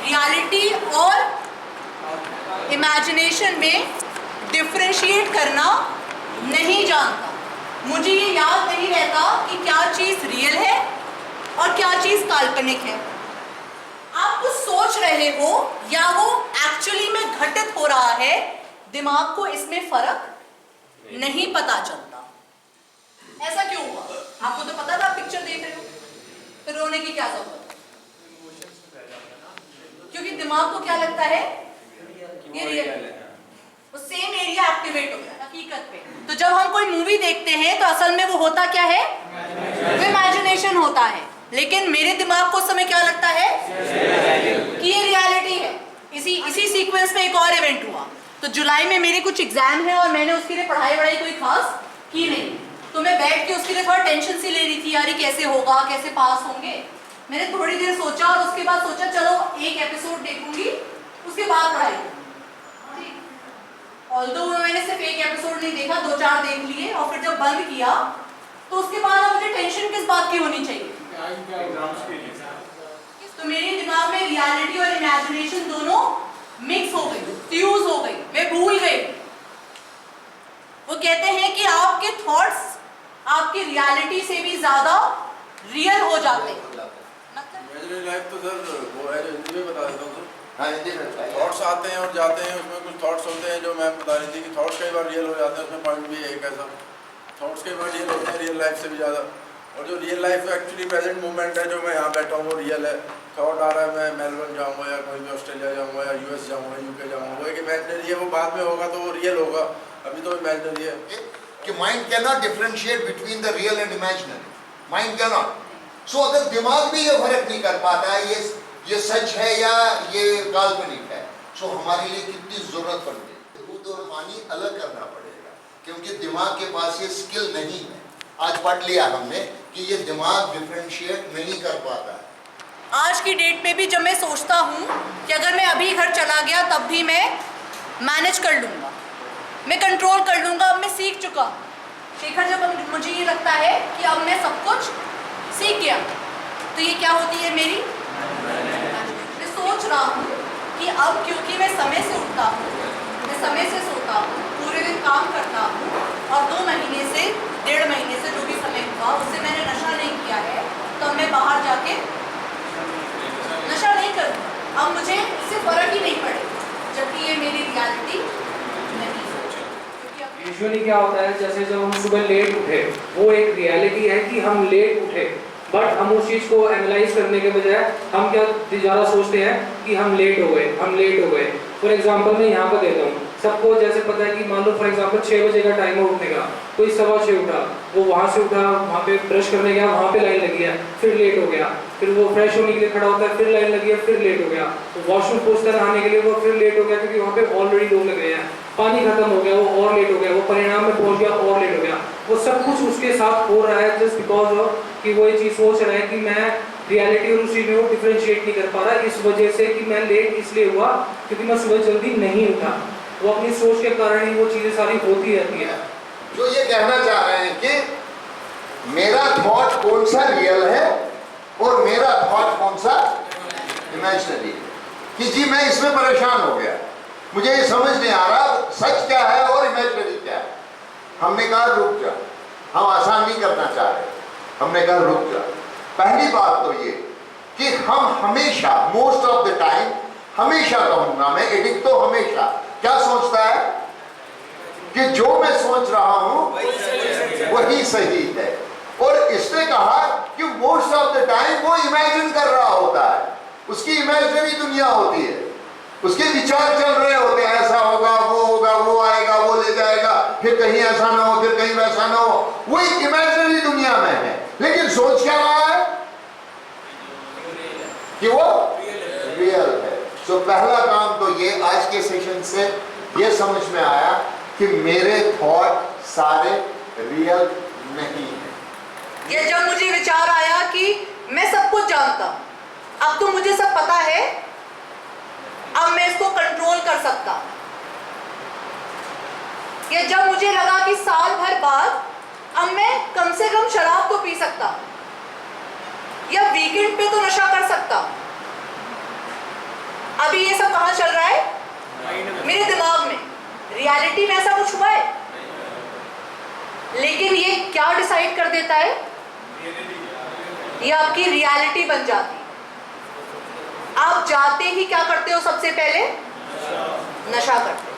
Reality और imagination में differentiate करना नहीं जानता। मुझे ये याद नहीं रहता कि क्या चीज़ रियल है और क्या चीज़ काल्पनिक है। आप कुछ सोच रहे हो या वो एक्चुअली में घटित हो रहा है, दिमाग को इसमें फर्क नहीं पता चलता। ऐसा क्यों हुआ? आपको तो पता था, आप पिक्चर देख रहे हो, फिर रोने की क्या जरूरत? क्योंकि दिमाग को क्या लगता है ये रियल है, वो सेम एरिया एक्टिवेट हो गया हकीकत पे। तो जब हम कोई मूवी देखते हैं तो असल में वो होता क्या है, वो इमेजिनेशन होता है। लेकिन मेरे दिमाग को उस समय क्या लगता है कि ये रियलिटी है। इसी सीक्वेंस में एक और इवेंट हुआ। तो जुलाई में मेरे कुछ एग्जाम है और मैंने उसके लिए पढ़ाई वढ़ाई कोई खास की नहीं, तो मैं बैठ के उसके लिए थोड़ा टेंशन सी ले रही थी, यार ये कैसे होगा, कैसे पास होंगे। मैंने थोड़ी देर सोचा और उसके बाद सोचा चलो एक एपिसोड देखूंगी, उसके बाद पढ़ाई करूंगी। ऑल्दो मैंने सिर्फ एक एपिसोड नहीं देखा, 2-4 देख लिए और फिर जब बंद किया तो उसके बाद अब मुझे टेंशन किस बात की होनी चाहिए? तो मेरे दिमाग में रियलिटी और इमेजिनेशन दोनों मिक्स हो गई, फ्यूज हो गई, मैं भूल गई। वो कहते हैं कि आपके थॉट्स आपकी रियलिटी से भी ज्यादा रियल हो जाते हैं। इमेजिनरी लाइफ तो सर वो है जो हिंदी में बता देता हूँ सर। हाँ, हिंदी में थॉट्स आते हैं और जाते हैं, उसमें कुछ थॉट्स होते हैं जो मैम बता रही थी कि थॉट्स कई बार रियल हो जाते हैं, उसमें पॉइंट भी है एक ऐसा, थॉट्स कई बार रियल होते हैं रियल लाइफ से भी ज़्यादा। और जो real life actually present moment है, जो मैं यहाँ बैठा हूँ वो रियल है। थॉट आ रहा है मैं मेलबर्न जाऊँगा या कहीं भी ऑस्ट्रेलिया जाऊँगा या यूएस जाऊँगा, यूके जाऊँगा, वो एक इमेजिनरी है, वो बाद में होगा तो वो रियल होगा, अभी तो इमेजिनरी है। कि mind can not differentiate between the real and imaginary, mind can not. So अगर दिमाग भी ये फर्क नहीं कर पाता है ये सच है या ये काल्पनिक है, सो हमारे लिए कितनी जरूरत पड़ती है दूध और पानी अलग करना पड़ेगा, क्योंकि दिमाग के पास ये स्किल नहीं है। आज पढ़ लिया हमने कि ये दिमाग डिफरेंशिएट नहीं कर पाता है। आज की डेट में भी जब मैं सोचता हूँ कि अगर मैं अभी घर चला गया तब भी मैं मैनेज कर लूँगा, मैं कंट्रोल कर लूँगा, अब मैं सीख चुका हूँ। शेखर, जब मुझे ये लगता है कि अब मैं सब कुछ सीख गया, तो ये क्या होती है मेरी, मैं सोच रहा हूँ कि अब क्योंकि मैं समय से उठता हूँ, मैं समय से सोता हूँ, पूरे दिन काम करता हूँ और 2 महीने से 1.5 महीने से जो भी समय हुआ उससे मैंने नशा नहीं किया है, तो मैं बाहर जाके नशा नहीं करूँगा। अब मुझे इससे फर्क ही नहीं पड़ेगा, जबकि ये मेरी रियलिटी नहीं है। यूजुअली क्या होता है, जैसे जब हम सुबह लेट उठे, वो एक रियलिटी है कि हम लेट उठे, बट हम उस चीज़ को एनालाइज करने के बजाय हम क्या ज़्यादा सोचते हैं कि हम लेट हो गए। फॉर एग्जांपल मैं यहाँ पर देता हूँ, सबको जैसे पता है कि मान लो फॉर एग्जांपल 6 बजे का टाइम है उठने का, कोई 6:15 उठा, वो वहाँ से उठा, वहाँ पे ब्रश करने गया, वहाँ पे लाइन लगी है, फिर लेट हो गया, फिर वो फ्रेश होने के लिए खड़ा होता है, फिर लाइन लगी है, फिर लेट हो गया, वॉशरूम पहुँचता है नहाने के लिए, वो फिर लेट हो गया क्योंकि वहाँ पे ऑलरेडी लोग लगे हैं, पानी खत्म हो गया, वो और लेट हो गया, वो परिणाम में पहुँच गया और लेट हो गया। वो सब कुछ उसके साथ हो रहा है जस्ट बिकॉज ऑफ कि वो ये चीज़ सोच रहा है कि मैं रियलिटी और उसी में वो डिफरेंशिएट नहीं कर पा रहा, इस वजह से कि मैं लेट इसलिए हुआ क्योंकि मैं सुबह जल्दी नहीं उठा। वो अपनी सोच के कारण ही वो चीज़ें सारी होती रहती है। जो ये कहना चाह रहे हैं कि मेरा थॉट कौन सा रियल है और मेरा थॉट कौन सा इमेजिनरी है, कि जी मैं इसमें परेशान हो गया, मुझे ये समझ नहीं आ रहा सच क्या है और इमेजिनरी क्या है। हमने कहा रुक जा, हम आसान नहीं करना चाह रहे, हमने कहा रुक जा। पहली बात तो ये कि हम हमेशा मोस्ट ऑफ द टाइम, हमेशा कहूंगा मैं, एडिक्ट तो हमेशा क्या सोचता है कि जो मैं सोच रहा हूं वही सही है, और इसने कहा कि मोस्ट ऑफ द टाइम वो इमेजिन कर रहा होता है, उसकी इमेजिनरी दुनिया होती है, उसके विचार चल रहे होते हैं, ऐसा होगा, वो आएगा, वो ले जाएगा, फिर कहीं ऐसा ना हो, फिर कहीं वैसा ना हो, वो एक इमेजिनरी दुनिया में है। लेकिन सोच क्या रहा है कि वो रियल है। तो पहला काम तो ये आज के सेशन से ये समझ में आया कि मेरे थॉट सारे रियल नहीं है। ये जब मुझे विचार आया कि मैं सब कुछ जानता हूं, अब तो मुझे सब पता है, अब मैं इसको कंट्रोल कर सकता हूं। ये जब मुझे लगा कि साल भर बाद अब मैं कम से कम शराब तो पी सकता हूं, या वीकेंड पे तो नशा कर सकता हूं। अभी ये सब कहां चल रहा है? मेरे दिमाग में। रियलिटी में ऐसा कुछ हुआ है? लेकिन ये क्या डिसाइड कर देता है? ये आपकी रियलिटी बन जाती। आप जाते ही क्या करते हो? सबसे पहले नशा करते हो।